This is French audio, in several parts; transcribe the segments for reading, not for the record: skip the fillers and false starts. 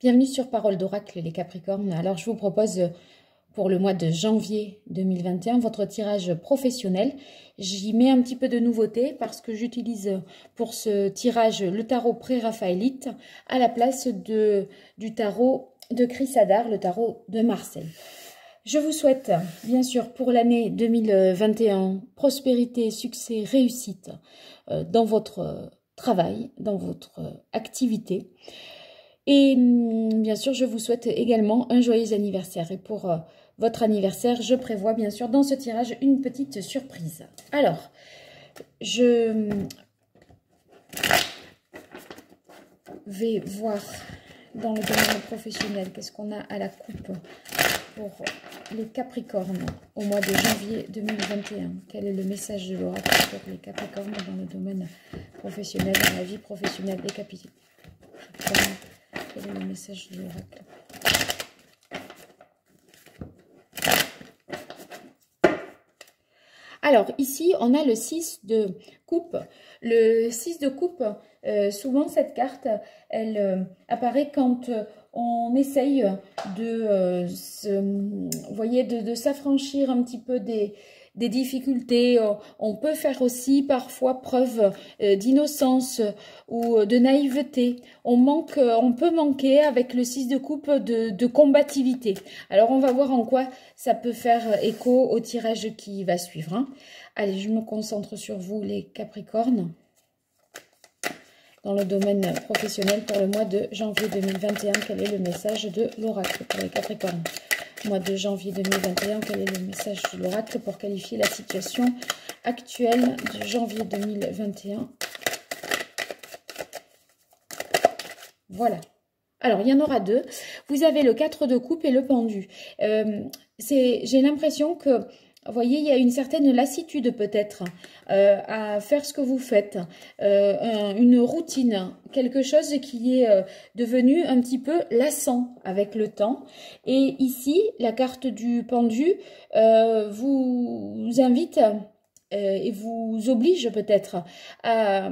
Bienvenue sur Parole d'Oracle, les Capricornes. Alors, je vous propose pour le mois de janvier 2021 votre tirage professionnel. J'y mets un petit peu de nouveauté parce que j'utilise pour ce tirage le tarot pré-raphaélite à la place du tarot de Chris Hadar, le tarot de Marseille. Je vous souhaite, bien sûr, pour l'année 2021, prospérité, succès, réussite dans votre travail, dans votre activité. Et bien sûr, je vous souhaite également un joyeux anniversaire. Et pour votre anniversaire, je prévois bien sûr dans ce tirage une petite surprise. Alors, je vais voir dans le domaine professionnel qu'est-ce qu'on a à la coupe pour les Capricornes au mois de janvier 2021. Quel est le message de l'oracle pour les Capricornes dans le domaine professionnel, dans la vie professionnelle des Capricornes? Quel est le message de l'oracle? Alors, ici, on a le 6 de coupe. Le 6 de coupe, souvent, cette carte, elle apparaît quand on essaye de s'affranchir un petit peu des difficultés. On peut faire aussi parfois preuve d'innocence ou de naïveté. On peut manquer avec le 6 de coupe de combativité. Alors on va voir en quoi ça peut faire écho au tirage qui va suivre, hein. Allez, je me concentre sur vous les Capricornes dans le domaine professionnel pour le mois de janvier 2021. Quel est le message de l'oracle pour les Capricornes? Mois de janvier 2021, quel est le message de l'oracle pour qualifier la situation actuelle de janvier 2021? Voilà. Alors, il y en aura deux. Vous avez le 4 de coupe et le pendu. J'ai l'impression que, vous voyez, il y a une certaine lassitude peut-être à faire ce que vous faites. Une routine, quelque chose qui est devenu un petit peu lassant avec le temps. Et ici, la carte du pendu vous invite et vous oblige peut-être à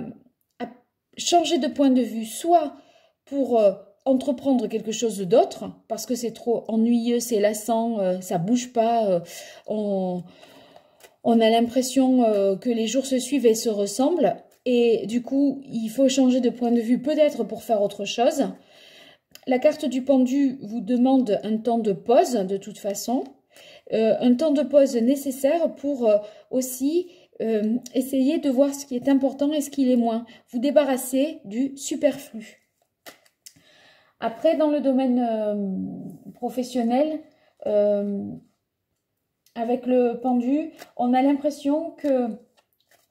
changer de point de vue, soit pour entreprendre quelque chose d'autre, parce que c'est trop ennuyeux, c'est lassant, ça bouge pas, on a l'impression que les jours se suivent et se ressemblent, et du coup, il faut changer de point de vue peut-être pour faire autre chose. La carte du pendu vous demande un temps de pause, de toute façon, un temps de pause nécessaire pour aussi essayer de voir ce qui est important et ce qui l'est moins, vous débarrasser du superflu. Après, dans le domaine professionnel, avec le pendu, on a l'impression que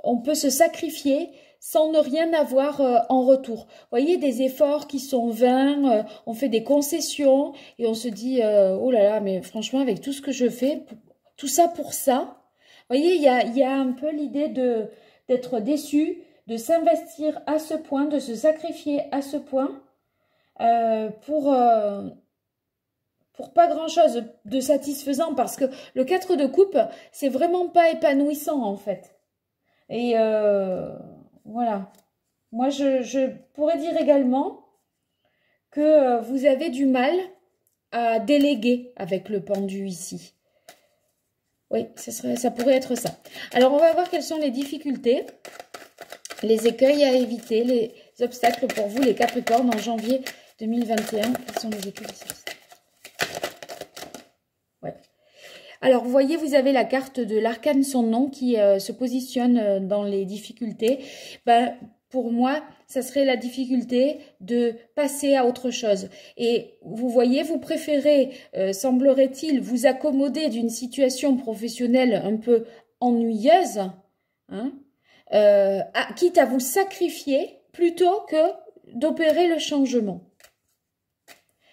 on peut se sacrifier sans ne rien avoir en retour. Vous voyez, des efforts qui sont vains, on fait des concessions et on se dit oh là là, mais franchement, avec tout ce que je fais, tout ça pour ça. Vous voyez, il y a un peu l'idée d'être déçu, de s'investir à ce point, de se sacrifier à ce point. Pour pas grand chose de satisfaisant, parce que le 4 de coupe, c'est vraiment pas épanouissant en fait. Et voilà. Moi, je pourrais dire également que vous avez du mal à déléguer avec le pendu ici. Oui, ça pourrait être ça. Alors, on va voir quelles sont les difficultés, les écueils à éviter, les obstacles pour vous, les Capricornes, en janvier 2021. Quels sont les écueils? Ouais. Alors, vous voyez, vous avez la carte de l'arcane son nom qui se positionne dans les difficultés. Ben, pour moi, ça serait la difficulté de passer à autre chose. Et vous voyez, vous préférez, semblerait-il, vous accommoder d'une situation professionnelle un peu ennuyeuse, hein, quitte à vous sacrifier plutôt que d'opérer le changement.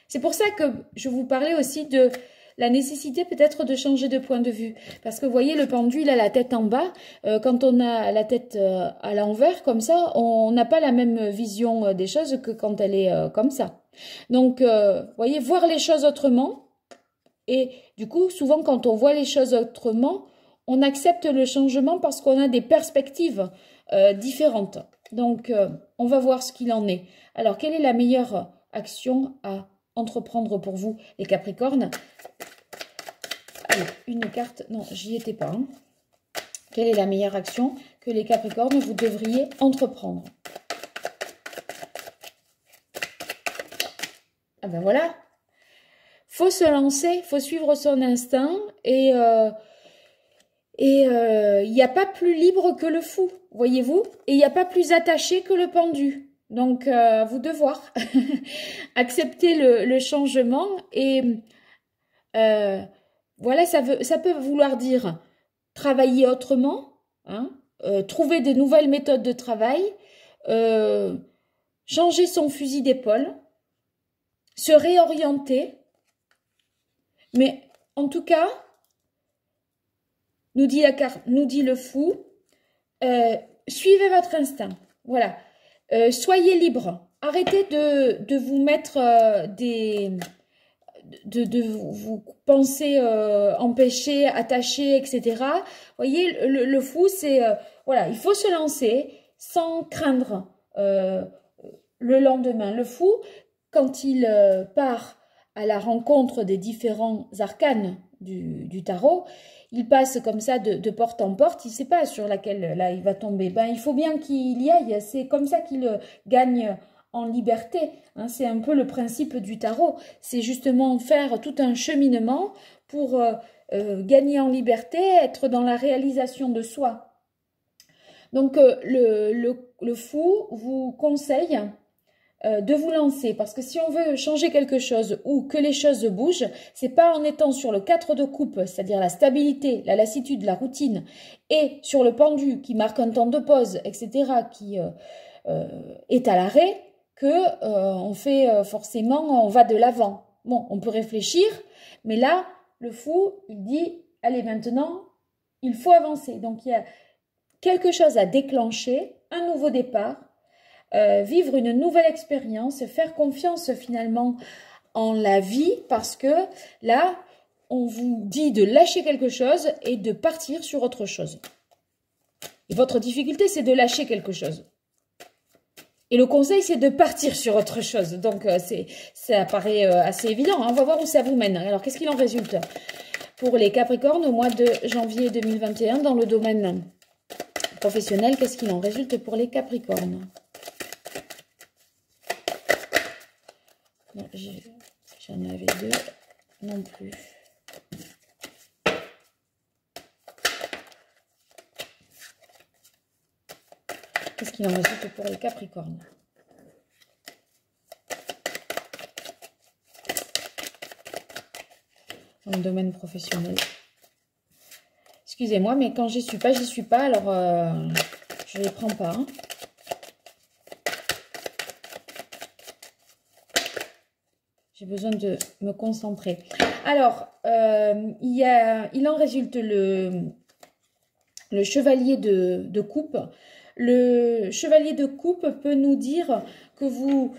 C'est pour ça que je vous parlais aussi de la nécessité peut-être de changer de point de vue. Parce que vous voyez, le pendu, il a la tête en bas. Quand on a la tête à l'envers, comme ça, on n'a pas la même vision des choses que quand elle est comme ça. Donc, vous voyez, voir les choses autrement. Et du coup, souvent, quand on voit les choses autrement, on accepte le changement parce qu'on a des perspectives différentes. Donc, on va voir ce qu'il en est. Alors, quelle est la meilleure action à entreprendre pour vous, les Capricornes. Allez, une carte. Non, j'y étais pas. Hein. Quelle est la meilleure action que les Capricornes, vous devriez entreprendre? Ah ben voilà. Faut se lancer, faut suivre son instinct et il n'y a pas plus libre que le fou, voyez-vous? Et il n'y a pas plus attaché que le pendu. Donc, vous devoir accepter le changement. Et voilà, ça peut vouloir dire travailler autrement, hein, trouver de nouvelles méthodes de travail, changer son fusil d'épaule, se réorienter. Mais en tout cas, nous dit la carte, nous dit le fou, suivez votre instinct. Voilà. Soyez libre. Arrêtez de vous mettre de vous penser empêcher, attacher, etc. Voyez, le fou, c'est voilà, il faut se lancer sans craindre le lendemain. Le fou, quand il part à la rencontre des différents arcanes du tarot, il passe comme ça de porte en porte, il ne sait pas sur laquelle là il va tomber. Ben, il faut bien qu'il y aille, c'est comme ça qu'il gagne en liberté. Hein, c'est un peu le principe du tarot, c'est justement faire tout un cheminement pour gagner en liberté, être dans la réalisation de soi. Donc le fou vous conseille de vous lancer, parce que si on veut changer quelque chose ou que les choses bougent, c'est pas en étant sur le 4 de coupe, c'est-à-dire la stabilité, la lassitude, la routine, et sur le pendu qui marque un temps de pause, etc., qui est à l'arrêt, que on fait forcément, on va de l'avant. Bon, on peut réfléchir, mais là, le fou, il dit, allez, maintenant, il faut avancer. Donc, il y a quelque chose à déclencher, un nouveau départ, vivre une nouvelle expérience, faire confiance finalement en la vie, parce que là, on vous dit de lâcher quelque chose et de partir sur autre chose. Et votre difficulté, c'est de lâcher quelque chose. Et le conseil, c'est de partir sur autre chose. Donc, ça paraît assez évident. Hein. On va voir où ça vous mène. Alors, qu'est-ce qu'il en résulte pour les Capricornes au mois de janvier 2021 dans le domaine professionnel? Qu'est-ce qu'il en résulte pour les Capricornes? J'en avais deux, non plus. Qu'est-ce qu'il en résulte pour les Capricornes? Dans le domaine professionnel. Excusez-moi, mais quand j'y suis pas, alors je les prends pas. Hein. J'ai besoin de me concentrer. Alors, il en résulte le chevalier de coupe. Le chevalier de coupe peut nous dire que vous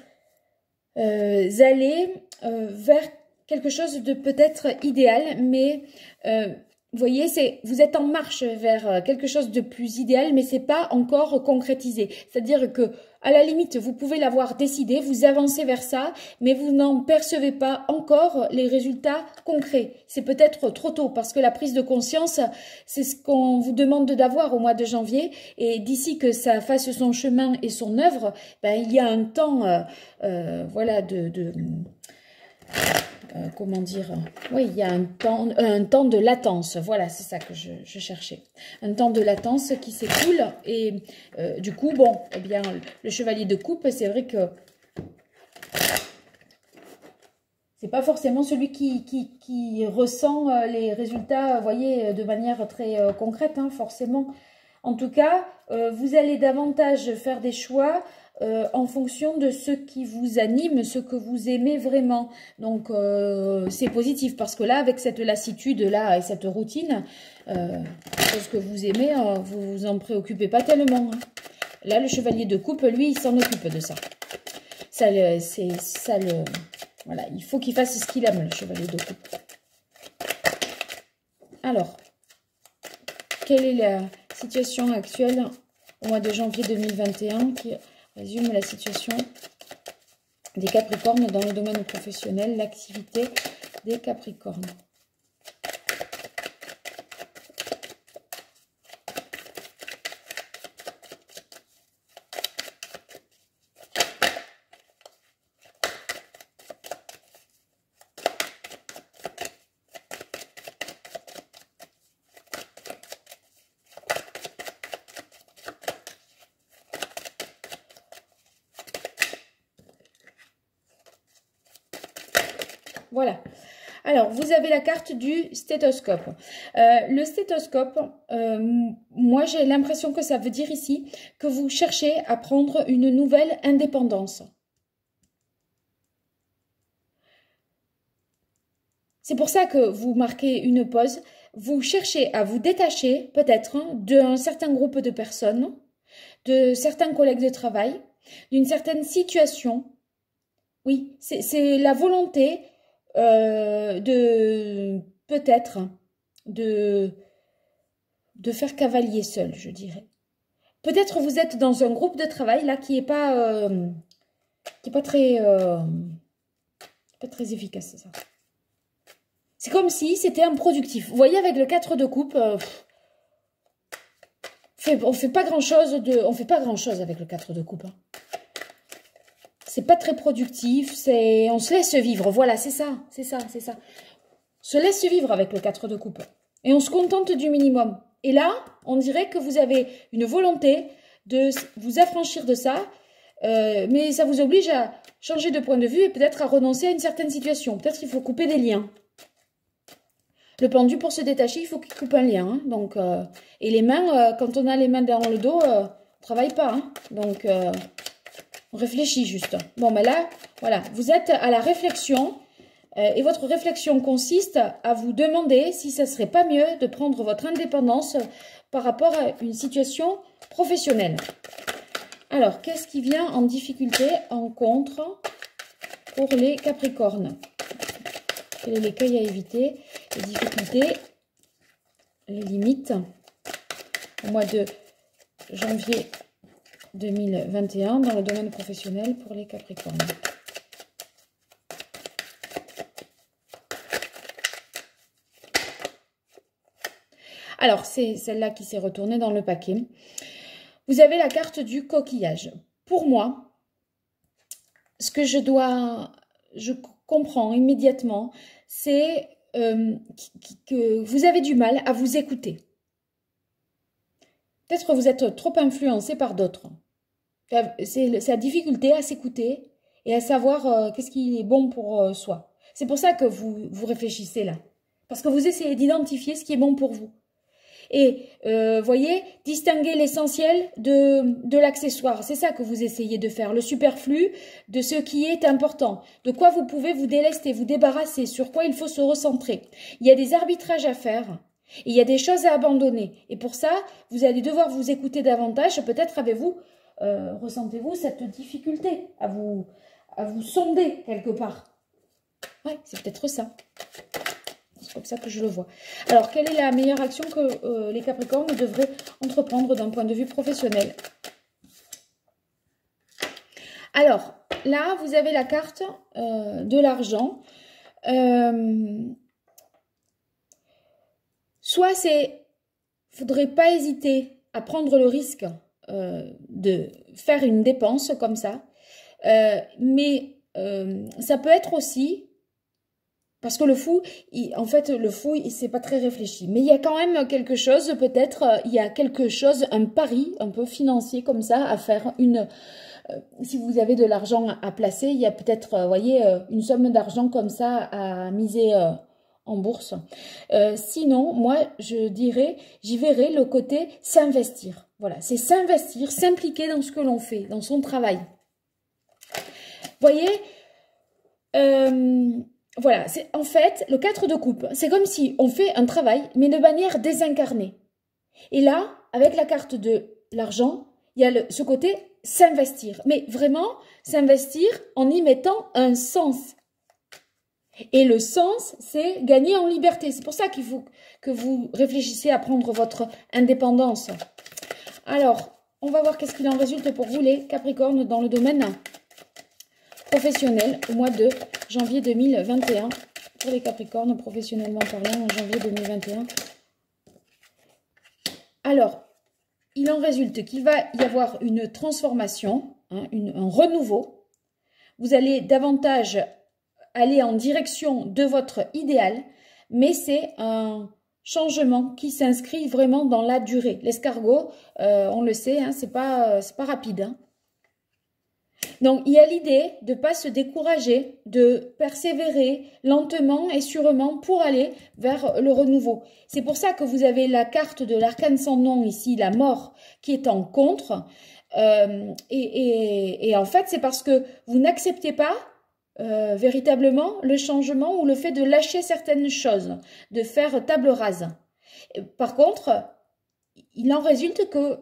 allez vers quelque chose de peut-être idéal, mais vous voyez, vous êtes en marche vers quelque chose de plus idéal, mais c'est pas encore concrétisé. C'est-à-dire que, à la limite, vous pouvez l'avoir décidé, vous avancez vers ça, mais vous n'en percevez pas encore les résultats concrets. C'est peut-être trop tôt, parce que la prise de conscience, c'est ce qu'on vous demande d'avoir au mois de janvier, et d'ici que ça fasse son chemin et son œuvre, ben, il y a un temps, voilà, comment dire, oui, il y a un temps de latence, voilà, c'est ça que je cherchais, un temps de latence qui s'écoule, et du coup, bon, eh bien, le chevalier de coupe, c'est vrai que c'est pas forcément celui qui ressent les résultats, vous voyez, de manière très concrète, hein, forcément. En tout cas, vous allez davantage faire des choix en fonction de ce qui vous anime, ce que vous aimez vraiment. Donc, c'est positif parce que là, avec cette lassitude-là et cette routine, ce que vous aimez, vous vous en préoccupez pas tellement. Hein. Là, le chevalier de coupe, lui, il s'en occupe de ça. Voilà, il faut qu'il fasse ce qu'il aime, le chevalier de coupe. Alors, quelle est la situation actuelle au mois de janvier 2021 qui résume la situation des Capricornes dans le domaine professionnel, l'activité des Capricornes. Voilà. Alors, vous avez la carte du stéthoscope. Le stéthoscope, moi, j'ai l'impression que ça veut dire ici que vous cherchez à prendre une nouvelle indépendance. C'est pour ça que vous marquez une pause. Vous cherchez à vous détacher, peut-être, d'un certain groupe de personnes, de certains collègues de travail, d'une certaine situation. Oui, c'est la volonté de peut-être de faire cavalier seul, je dirais. Peut-être vous êtes dans un groupe de travail là qui est pas très efficace, c'est ça. C'est comme si c'était improductif. Vous voyez, avec le 4 de coupe, on fait pas grand chose avec le 4 de coupe. Hein. C'est pas très productif, on se laisse vivre. Voilà, c'est ça. On se laisse vivre avec le 4 de coupe. Et on se contente du minimum. Et là, on dirait que vous avez une volonté de vous affranchir de ça, mais ça vous oblige à changer de point de vue et peut-être à renoncer à une certaine situation. Peut-être qu'il faut couper des liens. Le pendu, pour se détacher, il faut qu'il coupe un lien. Hein. Donc, et les mains, quand on a les mains dans le dos, on ne travaille pas. Hein. Donc, on réfléchit juste. Bon, mais là, voilà, vous êtes à la réflexion. Et votre réflexion consiste à vous demander si ça ne serait pas mieux de prendre votre indépendance par rapport à une situation professionnelle. Alors, qu'est-ce qui vient en difficulté, en contre, pour les Capricornes? Quels sont les l'écueil à éviter, les difficultés, les limites au mois de janvier 2021 dans le domaine professionnel pour les Capricornes? Alors, c'est celle-là qui s'est retournée dans le paquet. Vous avez la carte du coquillage. Pour moi, ce que je comprends immédiatement, c'est que vous avez du mal à vous écouter. Peut-être que vous êtes trop influencé par d'autres. C'est la difficulté à s'écouter et à savoir qu'est-ce qui est bon pour soi. C'est pour ça que vous réfléchissez là. Parce que vous essayez d'identifier ce qui est bon pour vous. Et, voyez, distinguer l'essentiel de l'accessoire. C'est ça que vous essayez de faire. Le superflu de ce qui est important. De quoi vous pouvez vous délester, vous débarrasser. Sur quoi il faut se recentrer. Il y a des arbitrages à faire. Et il y a des choses à abandonner. Et pour ça, vous allez devoir vous écouter davantage. Peut-être avez-vous, ressentez-vous cette difficulté à vous sonder quelque part. Ouais, c'est peut-être ça. C'est comme ça que je le vois. Alors, quelle est la meilleure action que les Capricornes devraient entreprendre d'un point de vue professionnel? Alors, là, vous avez la carte de l'argent. Soit c'est, faudrait pas hésiter à prendre le risque de faire une dépense comme ça. Mais ça peut être aussi... Parce que le fou, en fait, le fou, c'est pas très réfléchi. Mais il y a quand même quelque chose, peut-être, il y a quelque chose, un pari un peu financier comme ça à faire. Si vous avez de l'argent à placer, il y a peut-être, vous voyez, une somme d'argent comme ça à miser en bourse. Sinon, moi, je dirais, j'y verrais le côté s'investir. Voilà, c'est s'investir, s'impliquer dans ce que l'on fait, dans son travail. Vous voyez, voilà, en fait, le 4 de coupe, c'est comme si on fait un travail, mais de manière désincarnée. Et là, avec la carte de l'argent, il y a ce côté s'investir. Mais vraiment, s'investir en y mettant un sens. Et le sens, c'est gagner en liberté. C'est pour ça qu'il faut que vous réfléchissiez à prendre votre indépendance. Alors, on va voir qu'est-ce qu'il en résulte pour vous, les Capricornes, dans le domaine professionnel au mois de janvier 2021. Pour les Capricornes, professionnellement parlant, en janvier 2021. Alors, il en résulte qu'il va y avoir une transformation, hein, un renouveau. Vous allez davantage aller en direction de votre idéal, mais c'est un changement qui s'inscrit vraiment dans la durée. L'escargot, on le sait, hein, c'est pas rapide. Hein. Donc, il y a l'idée de ne pas se décourager, de persévérer lentement et sûrement pour aller vers le renouveau. C'est pour ça que vous avez la carte de l'arcane sans nom ici, la mort, qui est en contre. Et en fait, c'est parce que vous n'acceptez pas véritablement le changement ou le fait de lâcher certaines choses, de faire table rase. Par contre, il en résulte que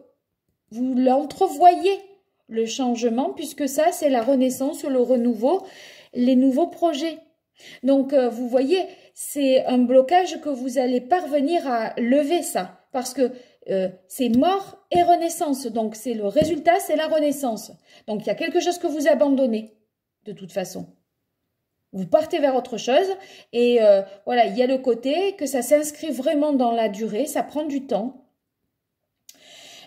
vous l'entrevoyez, le changement, puisque ça, c'est la renaissance, le renouveau, les nouveaux projets. Donc, vous voyez, c'est un blocage que vous allez parvenir à lever ça, parce que c'est mort et renaissance. Donc, c'est le résultat, c'est la renaissance. Donc, il y a quelque chose que vous abandonnez, de toute façon. Vous partez vers autre chose et voilà, il y a le côté que ça s'inscrit vraiment dans la durée, ça prend du temps.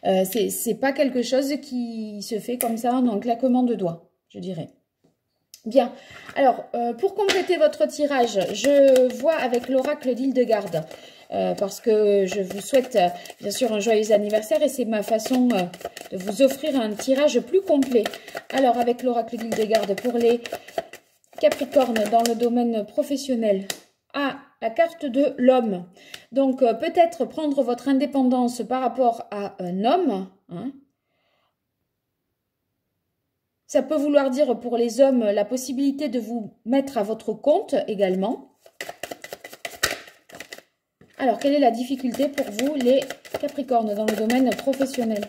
C'est pas quelque chose qui se fait comme ça en un claquement de doigts, je dirais. Bien, alors, pour compléter votre tirage, je vois avec l'oracle d'Hildegarde, parce que je vous souhaite bien sûr un joyeux anniversaire et c'est ma façon de vous offrir un tirage plus complet. Alors, avec l'oracle d'Hildegarde, pour les Capricornes dans le domaine professionnel, la carte de l'homme. Donc, peut-être prendre votre indépendance par rapport à un homme. Hein. Ça peut vouloir dire pour les hommes la possibilité de vous mettre à votre compte également. Alors, quelle est la difficulté pour vous, les Capricornes, dans le domaine professionnel ?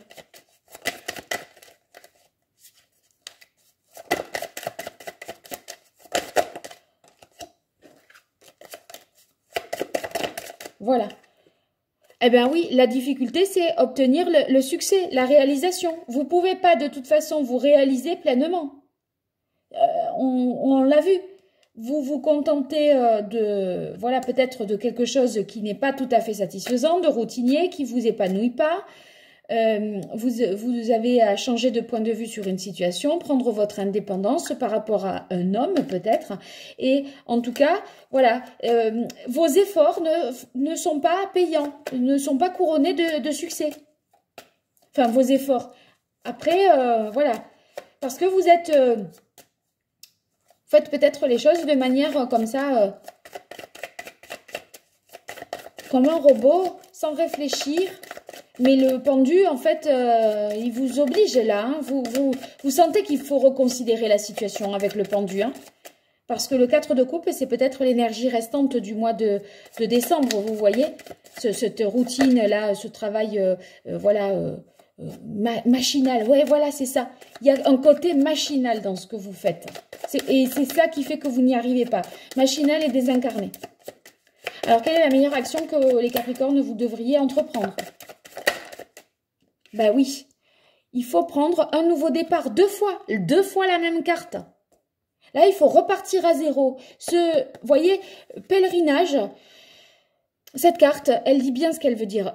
Voilà. Eh bien oui, la difficulté, c'est obtenir le succès, la réalisation. Vous ne pouvez pas de toute façon vous réaliser pleinement. On l'a vu. Vous vous contentez de, voilà, peut-être de quelque chose qui n'est pas tout à fait satisfaisant, de routinier, qui ne vous épanouit pas. Vous avez à changer de point de vue sur une situation, prendre votre indépendance par rapport à un homme peut-être. Et en tout cas, voilà, vos efforts ne sont pas payants, ne sont pas couronnés de succès. Enfin, vos efforts. Après, voilà, parce que vous êtes... faites peut-être les choses de manière comme ça, comme un robot, sans réfléchir. Mais le pendu, en fait, il vous oblige là. Hein. Vous sentez qu'il faut reconsidérer la situation avec le pendu. Hein. Parce que le 4 de coupe, c'est peut-être l'énergie restante du mois de décembre, vous voyez. Cette routine-là, ce travail, voilà, machinal. Ouais, voilà, c'est ça. Il y a un côté machinal dans ce que vous faites. Et c'est ça qui fait que vous n'y arrivez pas. Machinal et désincarné. Alors, quelle est la meilleure action que les Capricornes, vous devriez entreprendre ? Ben oui, il faut prendre un nouveau départ, deux fois la même carte. Là, il faut repartir à zéro. Voyez, pèlerinage, cette carte, elle dit bien ce qu'elle veut dire.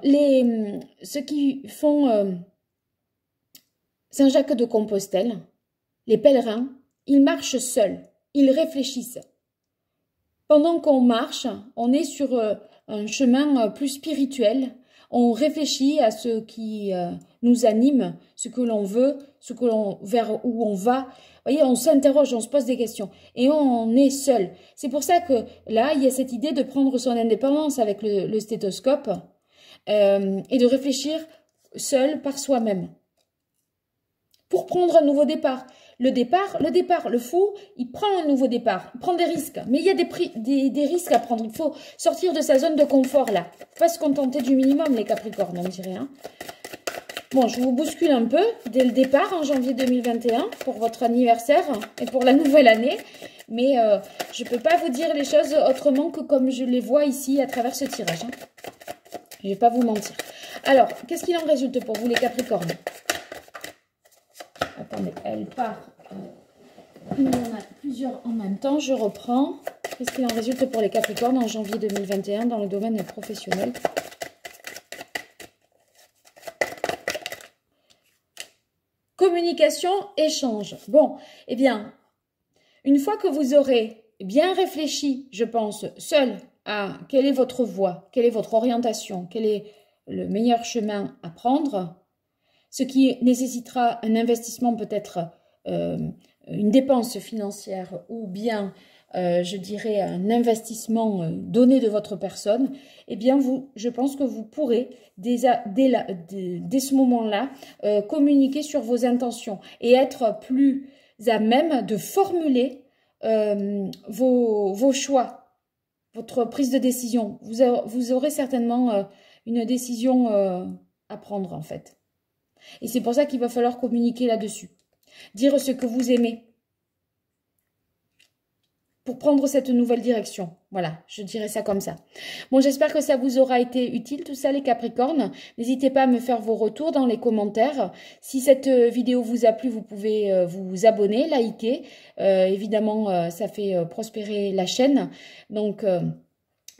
Ceux qui font Saint-Jacques de Compostelle, les pèlerins, ils marchent seuls, ils réfléchissent. Pendant qu'on marche, on est sur un chemin plus spirituel. On réfléchit à ce qui nous anime, ce que l'on veut, vers où on va. Vous voyez, on s'interroge, on se pose des questions. Et on est seul. C'est pour ça que là, il y a cette idée de prendre son indépendance avec le stéthoscope et de réfléchir seul par soi-même. Pour prendre un nouveau départ. Le fou, il prend un nouveau départ, il prend des risques. Mais il y a des risques à prendre. Il faut sortir de sa zone de confort, là. Pas se contenter du minimum, les Capricornes, on dirait. Hein. Bon, je vous bouscule un peu dès le départ, en janvier 2021, pour votre anniversaire et pour la nouvelle année. Mais je ne peux pas vous dire les choses autrement que comme je les vois ici à travers ce tirage. Hein. Je ne vais pas vous mentir. Alors, qu'est-ce qu'il en résulte pour vous, les Capricornes ? Attendez, elle part Il y en a plusieurs en même temps. Je reprends. Qu'est-ce qu'il en résulte pour les Capricornes en janvier 2021 dans le domaine professionnel? Communication, échange. Bon, eh bien, une fois que vous aurez bien réfléchi, je pense, seul à quelle est votre voie, quelle est votre orientation, quel est le meilleur chemin à prendre, ce qui nécessitera un investissement peut-être, une dépense financière ou bien, je dirais, un investissement donné de votre personne, eh bien, je pense que vous pourrez, dès ce moment-là, communiquer sur vos intentions et être plus à même de formuler vos choix, votre prise de décision. Vous aurez certainement une décision à prendre, en fait. Et c'est pour ça qu'il va falloir communiquer là-dessus. Dire ce que vous aimez pour prendre cette nouvelle direction. Voilà, je dirais ça comme ça. Bon, j'espère que ça vous aura été utile, tout ça, les Capricornes. N'hésitez pas à me faire vos retours dans les commentaires. Si cette vidéo vous a plu, vous pouvez vous abonner, liker. Évidemment, ça fait prospérer la chaîne. Donc,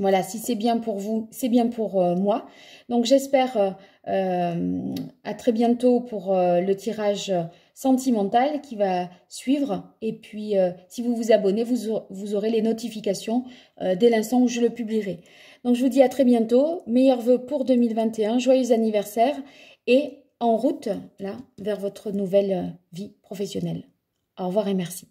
voilà, si c'est bien pour vous, c'est bien pour moi. Donc, j'espère à très bientôt pour le tirage sentimental qui va suivre. Et puis, si vous vous abonnez, vous aurez les notifications dès l'instant où je le publierai. Donc, je vous dis à très bientôt. Meilleurs vœux pour 2021. Joyeux anniversaire. Et en route, là, vers votre nouvelle vie professionnelle. Au revoir et merci.